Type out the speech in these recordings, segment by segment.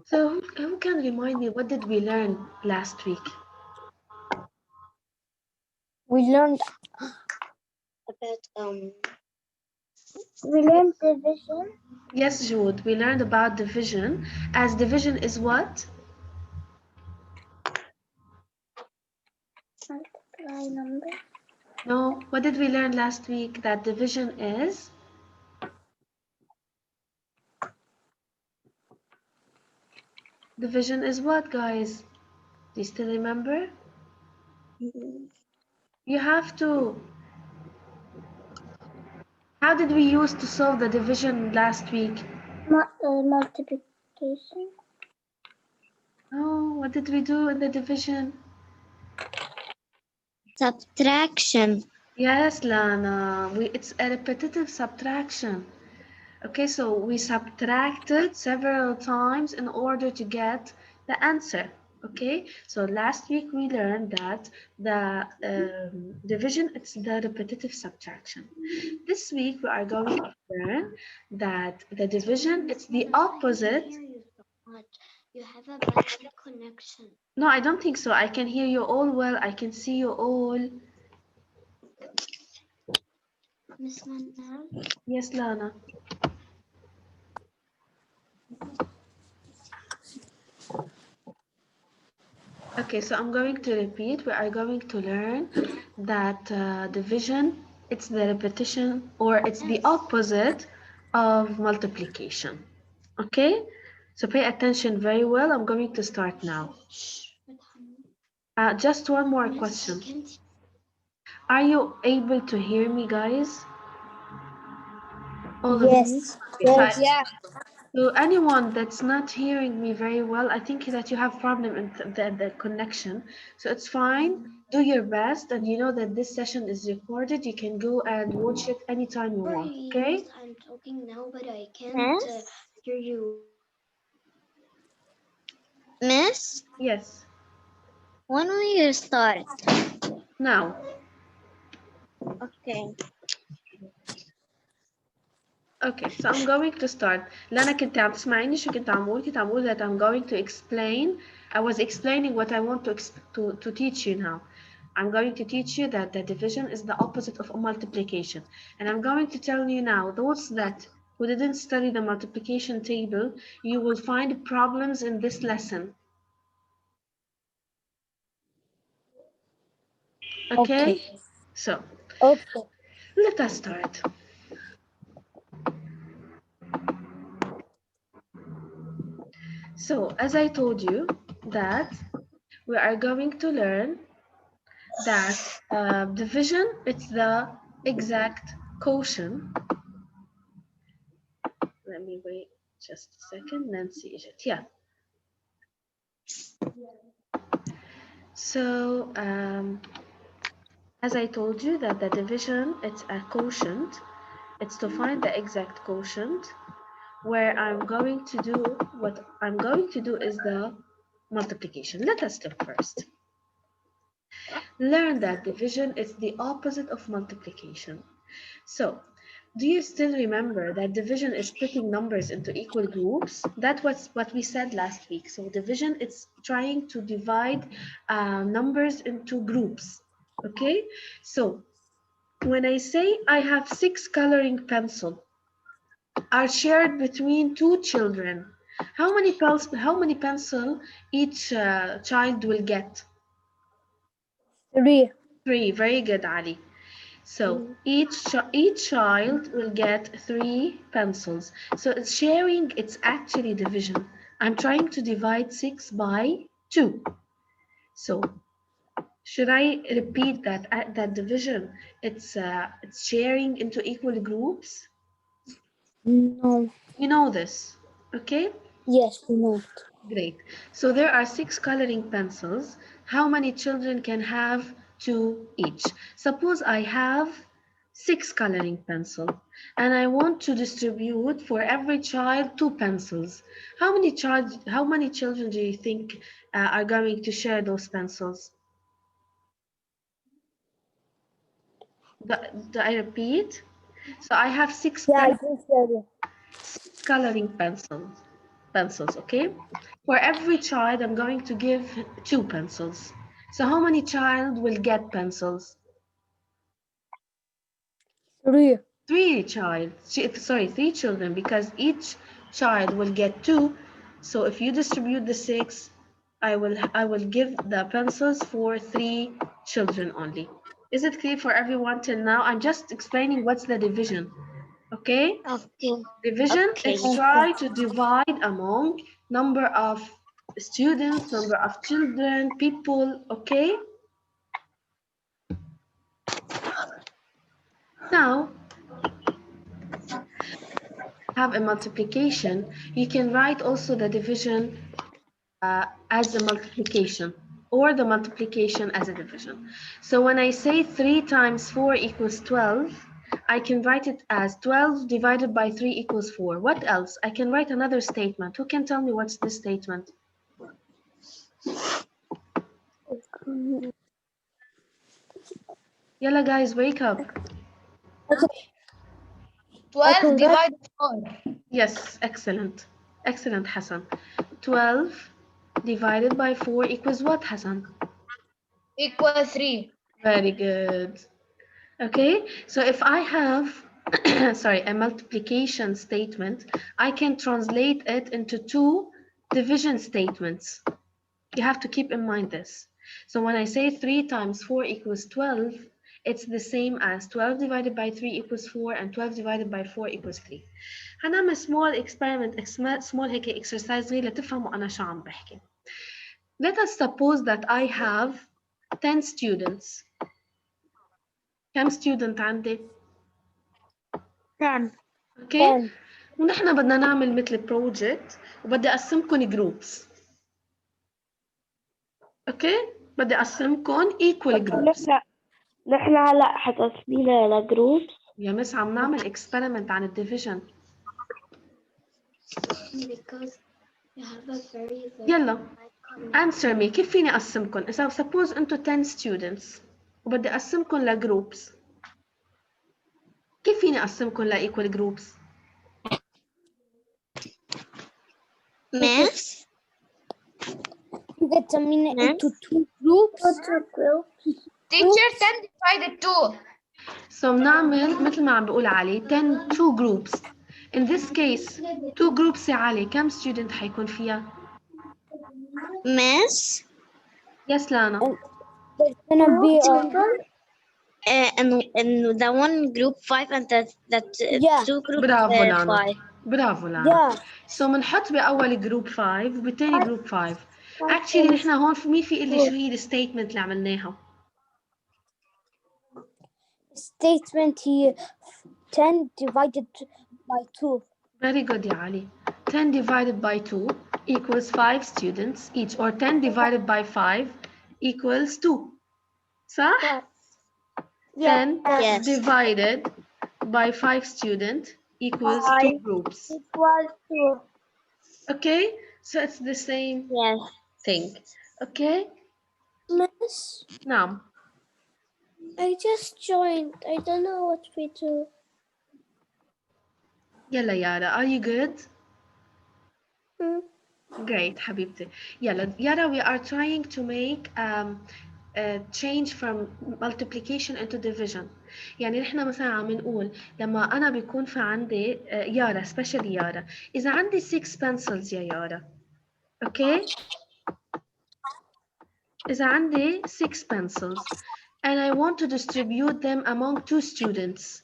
So who can remind me, what did we learn last week? We learned About we learned division. Yes, Jude, we learned about division. As division is what? Multiply number. No, what did we learn last week? That division is? Division is what, guys? Do you still remember? You have to. How did we use to solve the division last week? Multiplication. Oh, what did we do in the division? subtraction. Yes, Lana, it's a repetitive subtraction. Okay, so we subtracted several times in order to get the answer. Okay, so last week we learned that the division, it's the repetitive subtraction. This week we are going to learn that the division, it's the opposite. You have a bad connection. No, I don't think so. I can hear you all well. I can see you all. Miss Manal? Yes, Lana. Okay, so I'm going to repeat. We are going to learn that division, it's the repetition or it's the opposite of multiplication. Okay, so pay attention very well. I'm going to start now. Just one more question. Are you able to hear me, guys? All of you? Yes. Okay, so Yeah. so anyone that's not hearing me very well, I think that you have problem in the connection. So it's fine. Do your best, and you know that this session is recorded. You can go and watch it anytime you want. Okay? I'm talking now, but I can't hear you. Miss, Yes. when will you start? Now. Okay. Okay, so I'm going to start. لأنا كنت عم تسمعيني شو كنت عم بقول that I'm going to explain. I was explaining what I want to teach you now. I'm going to teach you that the division is the opposite of multiplication. And I'm going to tell you now, those that who didn't study the multiplication table, you will find problems in this lesson. Okay? Okay. So, Okay. let us start. So, as I told you, that we are going to learn that division, it's the exact quotient. Let me wait just a second. Nancy, is it? Yeah. So as I told you that the division, it's a quotient. It's to find the exact quotient, where I'm going to do, what I'm going to do is the multiplication. Let us look first. Learn that division is the opposite of multiplication. So, do you still remember that division is splitting numbers into equal groups? That was what we said last week. So division, it's trying to divide numbers into groups. Okay, so when I say I have 6 coloring pencils are shared between 2 children, how many pencil each child will get? 3. 3. Very good, Ali. So each child will get 3 pencils. So it's sharing, it's actually division. I'm trying to divide 6 by 2. So should I repeat that that division? It's sharing into equal groups. No. You know this, okay? Yes, no. Great. So there are 6 coloring pencils. How many children can have 2 each? Suppose I have 6 coloring pencils and I want to distribute for every child 2 pencils. How many children do you think are going to share those pencils? Do I repeat? So I have 6 Yeah, I think so. coloring pencils. pencils, okay? For every child, I'm going to give 2 pencils. So how many child will get pencils? 3. 3 children, because each child will get 2. So if you distribute the 6, I will give the pencils for 3 children only. Is it clear for everyone till now? I'm just explaining what's the division. Okay? Okay. Division Okay. is try to divide among number of students, number of children, people, okay? Now, have a multiplication. You can write also the division as a multiplication or the multiplication as a division. So when I say 3 times 4 equals 12, I can write it as 12 divided by 3 equals 4. What else? I can write another statement. Who can tell me what's this statement? Yalla guys, wake up. 12 divided 4 Yes, excellent. Excellent, Hassan. 12 divided by 4 equals what, Hassan? equals 3. Very good. Okay, so if I have, sorry, a multiplication statement, I can translate it into 2 division statements. You have to keep in mind this. So when I say 3 times 4 equals 12, it's the same as 12 divided by 3 equals 4 and 12 divided by 4 equals 3. هنعمل small experiment, small هيك exercise صغير لتفهموا أنا شو عم بحكي. Let us suppose that I have 10 students. كم student عندي؟ 10. اوكي؟ ونحن بدنا نعمل مثل بروجكت وبدي أقسمكم groups. اوكي؟ بدي أقسمكم equal groups. نحن هلا حتقسمينا لجروبس. يا مس عم نعمل experiment عن الديفيجن. Because you have a very يلا answer me. كيف فيني أقسمكم؟ إذا suppose أنتوا 10 students وبدي أقسمكم لجروبس. كيف فيني أقسمكم لإيكوال جروبس؟ Miss? تقسمينا into 2 groups. Teacher 10 divided 2. So بنعمل مثل ما عم بقول علي 10 2 groups. In this case 2 groups يا علي كم student حيكون فيها؟ Miss? Yes لانا. There's gonna be And the one group 5 and that Yeah. 2 group برافو لانا. 5. برافو لانا. Yeah. So بنحط بأول جروب 5 وبالتاني جروب 5. Actually نحن هون مين في اللي شو هي الستيتمنت اللي عملناها؟ statement here 10 divided by 2. Very good يا علي. 10 divided by 2 equals 5 students each, or 10 divided by 5 equals 2. صح؟ 10 Yes. divided by 5 students equals 2 groups. Equal to. Okay? So it's the same Yes. thing. Okay? Miss, نعم. I just joined. I don't know what we do. يلا يارا, are you good? Hmm. Great, حبيبتي. يلا يارا, we are trying to make a change from multiplication into division. يعني نحن مثلا عم نقول لما أنا بيكون في عندي يارا, especially يارا, إذا عندي 6 pencils يا يارا, okay? إذا عندي 6 pencils and I want to distribute them among 2 students,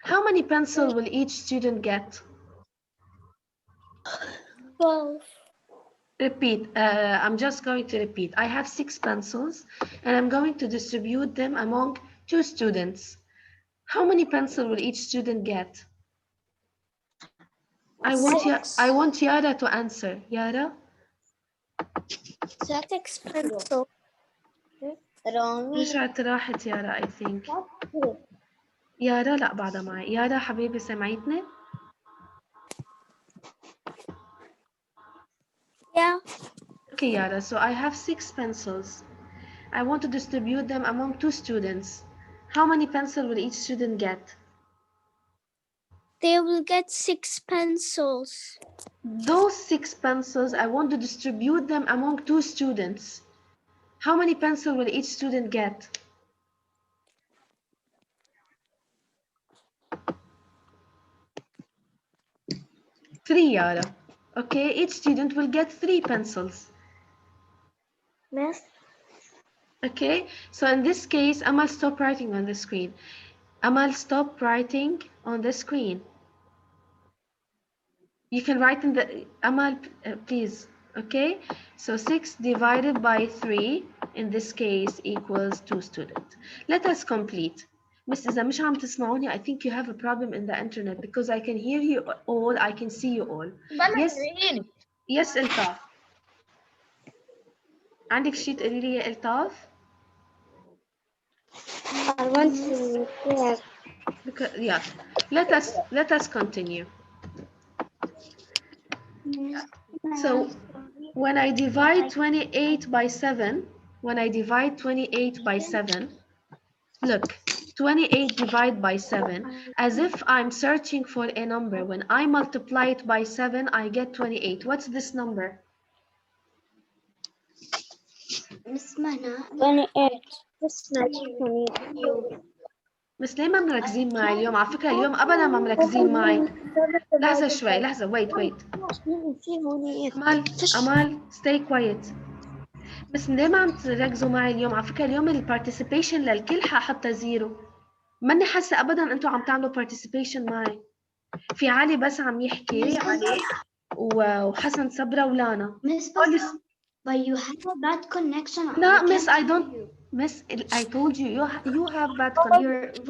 how many pencils will each student get? 12. Repeat. I'm just going to repeat. I have 6 pencils and I'm going to distribute them among 2 students. How many pencils will each student get? I want Yara to answer. Yara? 6 pencil. رجعت راحت يارا I think. يارا لا بعدها معي. يارا حبيبي سمعتني؟ Yeah. Okay Yara, so I have 6 pencils. I want to distribute them among 2 students. How many pencils will each student get? They will get 6 pencils. those 6 pencils, I want to distribute them among 2 students. How many pencils will each student get? 3, Yara. Okay, each student will get 3 pencils. Miss. Okay, so in this case, Amal, stop writing on the screen. Amal, stop writing on the screen. You can write in the, Amal, please. Okay, so 6 divided by 3 in this case equals 2 students. Let us complete. Miss, إذا مش عم تسمعوني, I think you have a problem in the internet because I can hear you all, I can see you all. Yes, yes, إلطاف. عندك شيء تقولي لي يا إلطاف؟ I want to check. Because, yeah, let us continue. So when I divide 28 by 7, look, 28 divided by 7, as if I'm searching for a number. When I multiply it by 7, I get 28. What's this number? Miss Mana, 28. Just like 28. بس ليه ما مركزين معي اليوم؟ على فكرة اليوم أبدا ما مركزين معي. لحظة شوي، لحظة، wait. أمال stay quiet. بس ليه ما عم تركزوا معي اليوم؟ على فكرة اليوم البارتيسيبيشن للكل حاحطها 0. ماني حاسة أبدا أنتوا عم تعملوا بارتيسيبيشن معي. في علي بس عم يحكي، علي وحسن صبرا ولانا. but you have a bad connection. No, Miss, I don't. Miss, I told you, you have bad connection.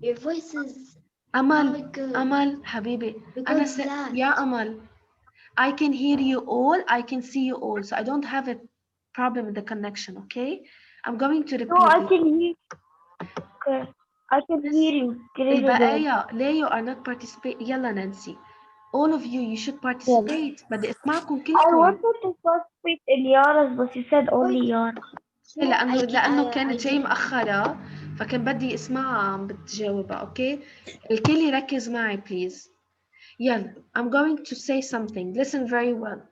Your voice is Amal, not good. Amal, حبيبي. Because that. يا Amal, I can hear you all, I can see you all, so I don't have a problem with the connection, okay? I'm going to repeat. No, I can hear. Okay. I can hear you. البقايا, ليه you are not participating? يلا نانسي. All of you, you should participate. بدي اسمعكم I كلكم. wanted to participate in Yara's, but you said only Yara. لأنه كانت جاي مأخرة فكان بدي اسمعها عم بتجاوبها. اوكي الكل يركز معي please. يلا I'm going to say something. Listen very well.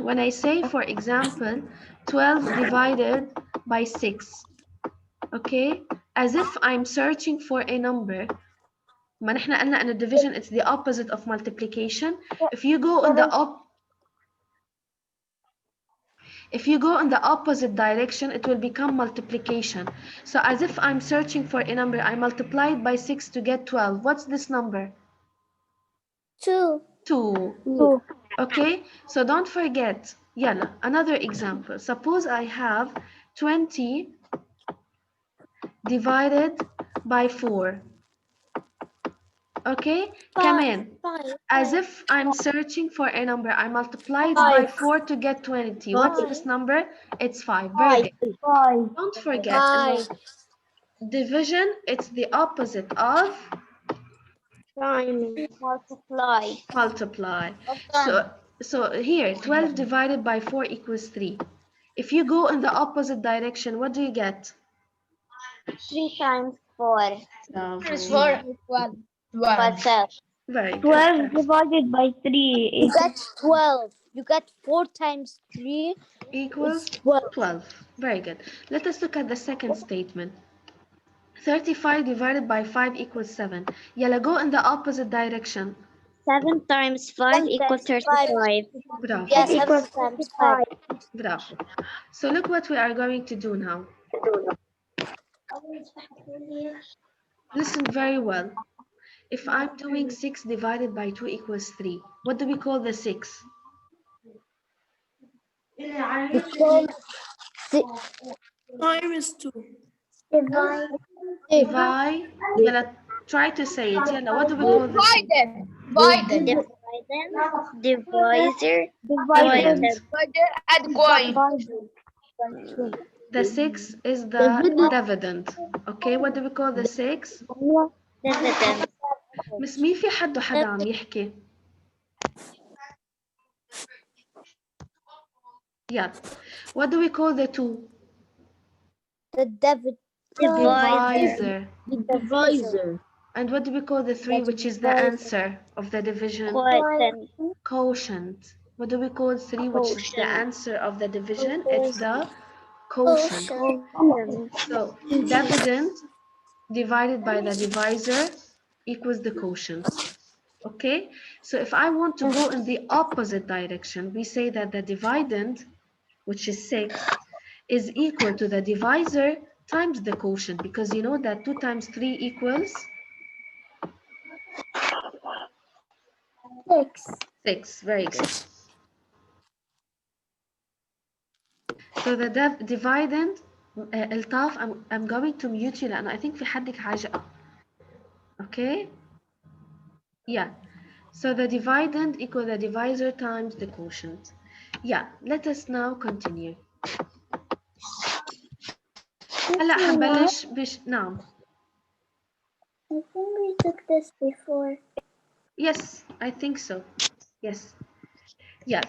When I say for example 12 divided by 6, okay, as if I'm searching for a number. ما نحن قلنا أن division it's the opposite of multiplication. If you go in the opposite direction, it will become multiplication. So as if I'm searching for a number, I multiplied by 6 to get 12. What's this number? 2. 2. Okay, so don't forget. Yalla, another example. Suppose I have 20 divided by 4. Okay, come in. As if I'm searching for a number, I multiplied by 4 to get 20. What's this number? It's 5. Very good. 5. Don't forget, division, it's the opposite of multiply. So here, 12 divided by 4 equals 3. If you go in the opposite direction, what do you get? 3 times 4. 12. Very good. 12 divided by 3 is 12. You get 4 times 3 equals 12. Very good. Let us look at the second statement. 35 divided by 5 equals 7. Yalla, go in the opposite direction. 7 times 5 equals 35. Bravo. Yes, equals 35. Bravo. So look what we are going to do now. Listen very well. If I'm doing 6 divided by 2 equals 3, what do we call the 6? Times 2. Divide. Yalla, try to say it. Yalla, what do we call the 6? Divided. And going. The 6 is the dividend. Okay, what do we call the 6? Dividend. Miss مين في حد عم يحكي؟ Yeah. What do we call the 2? The divisor. And what do we call the 3, which is the answer of the division? Quotient. Quotient. What do we call 3, which is the Quotient. answer of the division? It's the quotient. So dividend divided by the divisor equals the quotient. Okay, so if I want to go in the opposite direction, we say that the dividend, which is 6, is equal to the divisor times the quotient, because you know that 2 times 3 equals 6. Very good. So the dividend الطاف I'm going to mute you لأنه I think في حدك حاجة. Okay? Yeah. So the dividend equal the divisor times the quotient. Yeah, let us now continue. هلا حنبلش نعم. I think we took this before. Yes, I think so. Yes. Yeah.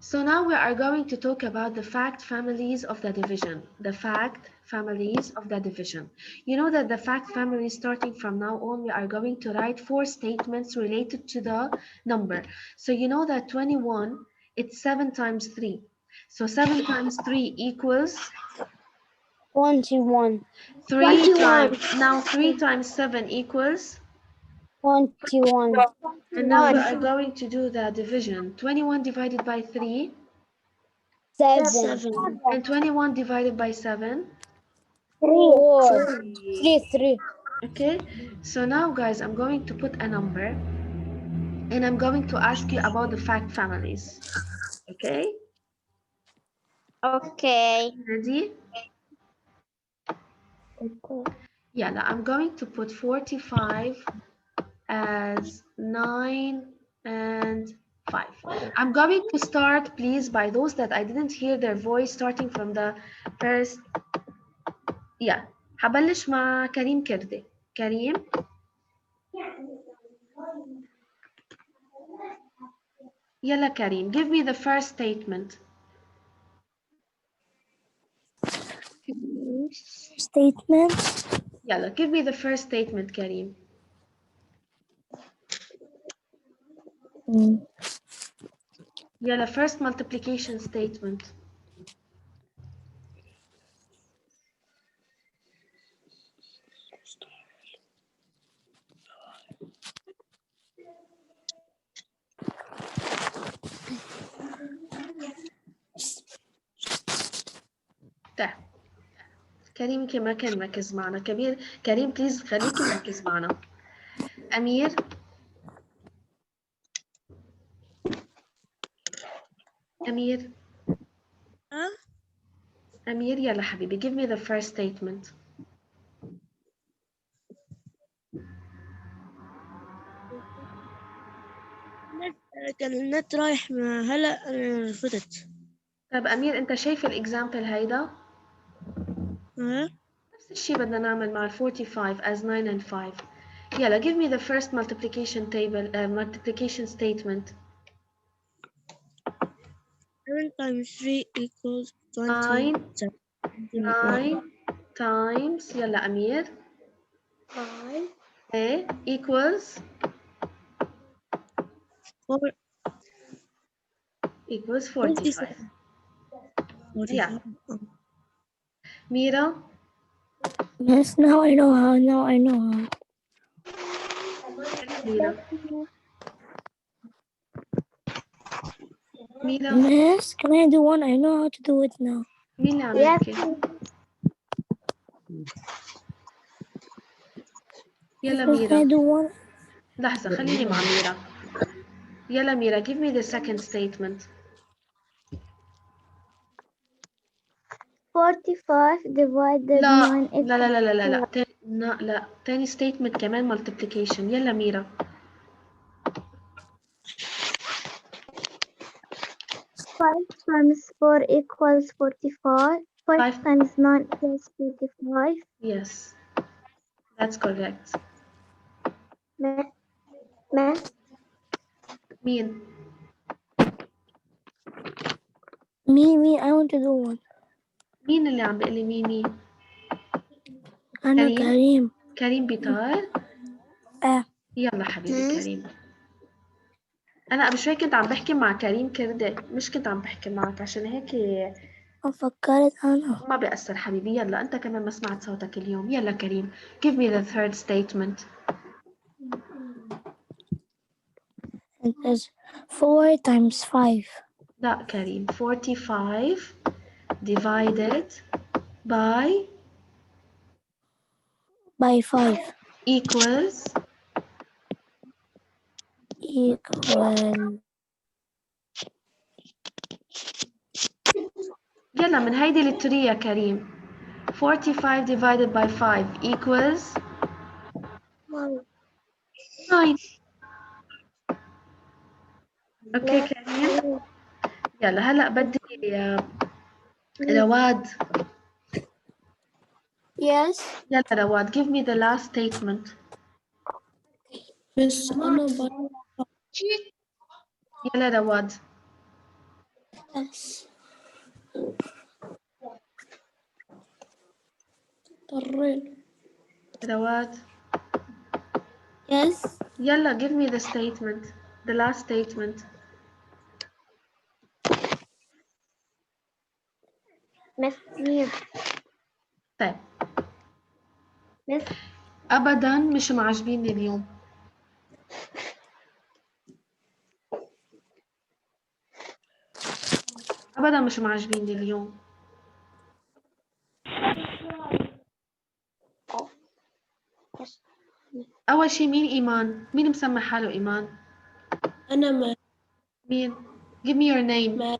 So now we are going to talk about the fact families of the division. The fact families of the division. You know that the fact family, starting from now on, we are going to write 4 statements related to the number. So you know that 21, it's 7 times 3. So 7 times 3 equals 21. 3 times, now 3 times 7 equals, 21. and now we are going to do the division. 21 divided by 3, 7. and 21 divided by 7. 4. 3. Okay, so now guys, I'm going to put a number and I'm going to ask you about the fact families. Okay, Okay. ready? Yeah, now I'm going to put 45 as 9 and 5. I'm going to start, please, by those that I didn't hear their voice, starting from the first. Yeah, حبلش مع كريم كردي. كريم. يلا كريم, give me the first statement. Statement. يلا, give me the first statement, كريم. يلا, first multiplication statement. ده كريم ما كان مركز معنا. كريم بليز خليكي مركز معنا. أمير. أمير. أمير يلا حبيبي, give me the first statement. كان النت رايح هلا فتت. طيب أمير, أنت شايف الإكزامبل هيدا؟ نفس الشيء بدنا نعمل مع 45 as 9 and 5. يلا, give me the first multiplication table, multiplication statement. 7 times 3 equals 9 20. times, يلا أمير. 5 إيه equals 4 equals 45. 45. Yeah. Mira. Yes, now I know how. Now I know how. Mira. Mira. Yes, can I do one? I know how to do it now. مين اللي عم يحكي؟ يلا Can I ميرا. do one? لحظة, خليني مع ميرا. يلا ميرا, give me the second statement. 45 divided لا 9 لا لا لا لا لا لا لا, تاني statement كمان multiplication. يلا ميرا. 5 times 4 equals 45. 5 times 9 equals 45. Yes, that's correct. Math. مين؟ Me, I want to do one. مين اللي عم بيقلي مين؟ أنا كريم. كريم بيطار. يلا حبيبي كريم. أنا قبل شوي كنت عم بحكي مع كريم كردي، مش كنت عم بحكي معك، عشان هيك فكرت أنا. ما بيأثر حبيبي. يلا أنت كمان ما سمعت صوتك اليوم. يلا كريم give me the third statement. It is 4 times 5. لا كريم 45 divided by 5 equals equal. يلا من هيدي التري يا كريم. 45 divided by 5 equals 9. اوكي كريم. يلا هلا بدي رواد. Yes. يلا رواد give me the last statement. بس أنا يلا رواد. Yes. اضطريت. رواد. Yes. يلا give me the statement, the last statement. Miss Mia. طيب Miss. ابدا مش معجبيني اليوم. ابدا مش معجبيني اليوم. اول شيء مين ايمان؟ مين مسمى حاله ايمان؟ أنا ما مين؟ give me your name.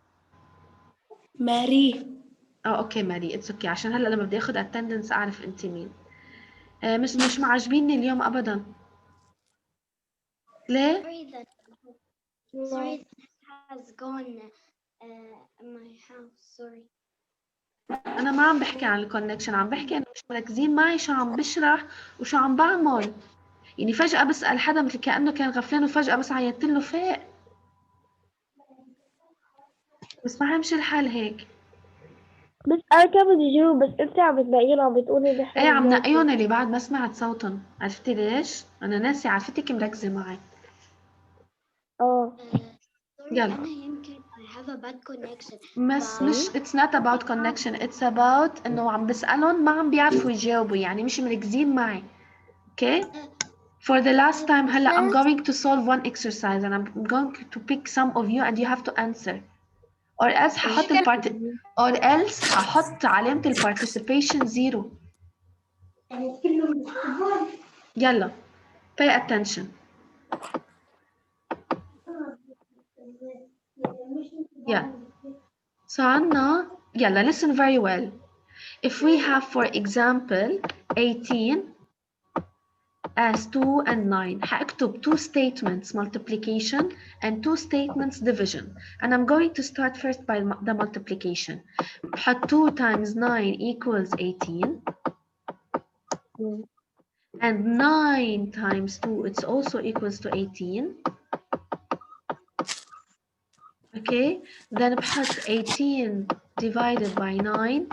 ماري. اوكي ماري اتس اوكي، عشان هلا لما بدي اخذ اتندنس اعرف انت مين. مش معجبيني اليوم ابدا. ليه؟ Sorry that has gone in my house. Sorry. انا ما عم بحكي عن الكونكشن، عم بحكي انه مش مركزين معي شو عم بشرح وشو عم بعمل. يعني فجأة بسأل حدا مثل كأنه كان غفلان وفجأة بس عيطت له فاق. بس ما همشي الحال هيك. بس أنا كان بدي جاوب، بس أنت عم بتلاقينا عم بتقولي نحن. ايه عم نقيهم اللي بعد ما سمعت صوتهم. عرفتي ليش؟ انا ناسي، عرفتك مركزة معي. Sorry يلا. أنا يمكن I have a bad connection. مش it's not about connection, it's about انه عم بسألهم ما عم بيعرفوا يجاوبوا، يعني مش مركزين معي. Okay? For the last time هلا I'm going to solve one exercise and I'm going to pick some of you and you have to answer. Or else هحط علامة ال participation 0. يلا pay attention. Yeah. So عنا يلا listen very well. If we have for example 18 as 2 and 9 هأكتب 2 statements multiplication and 2 statements division, and I'm going to start first by the multiplication. بحط 2 times 9 equals 18 and 9 times 2 it's also equals to 18. Okay, then بحط 18 divided by 9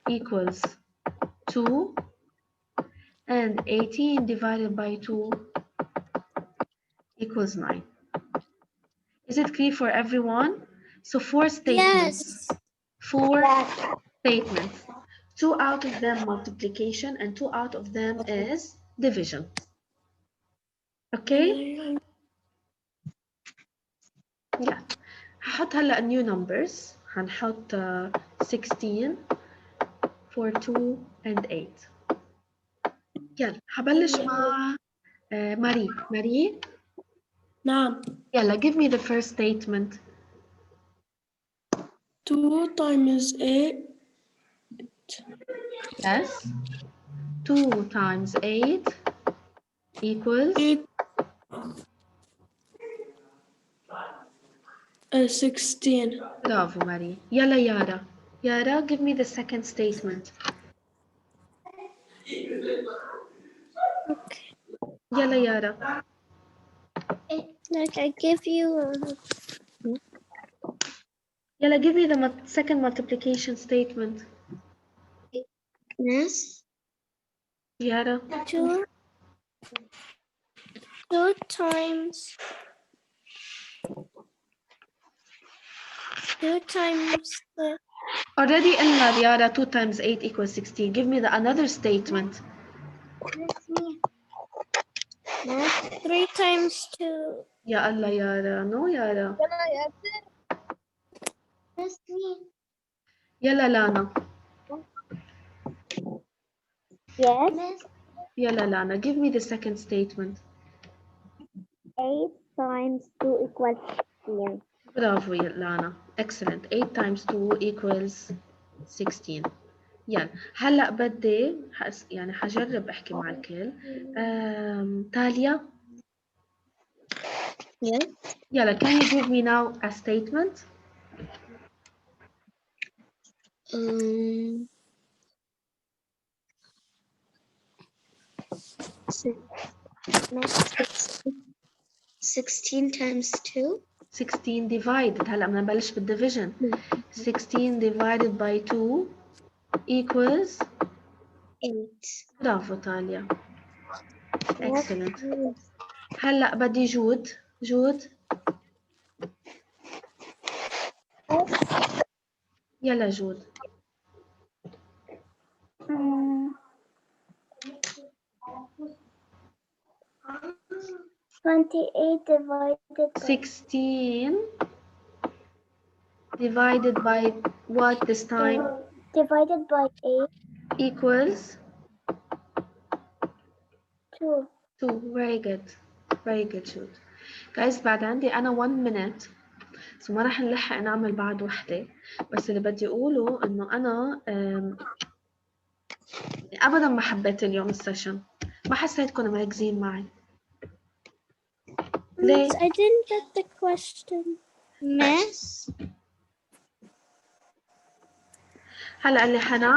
equals 2 and 18 divided by 2 equals 9. Is it clear for everyone? So 4 statements. Yes. 4 statements. 2 out of them multiplication and 2 out of them is division. Okay? Yeah. هحط هلا new numbers. هنحط 16 for 2 and 8. يلا هبلش مع ماري. ماري. نعم. يلا give me the first statement. 2 times 8. Yes. 2 times 8 equals 16. برافو ماري. يلا يارا. يارا give me the second statement. Okay. يلا يارا. Like I give you. يلا give me the second multiplication statement. Yes. يارا. 2 2 times 2 times Already قلنا Diara 2 times 8 equals 16. Give me another statement. 3 times 2. يا الله يارا. No يارا. يلا لانا. Yes. يلا لانا. Give me the second statement. 8 times 2 equals 16. برافو يا لانا. Excellent. 8 times 2 equals 16. يلا هلا بدي يعني حجرب احكي مع الكل. تاليا. Yes. يلا can you give me now a statement? Next, 16 times 2. 16 divided. هلا بدنا نبلش بالdivision. 16 divided by 2 equals 8. برافو تاليا. Excellent. هلا بدي جود. جود. يلا جود. 28 divided by 16 divided by what this time? divided by 8 Equals 2. 2. Very good. Very good Jude. Guys بعد عندي أنا 1 minute. So ما راح نلحق نعمل بعد وحدة. بس اللي بدي أقوله إنه أنا أبدا ما حبيت اليوم السيشن. ما حسيتكم مركزين معي. ليه؟ I didn't get the question. Miss? هلا اللي حنعمل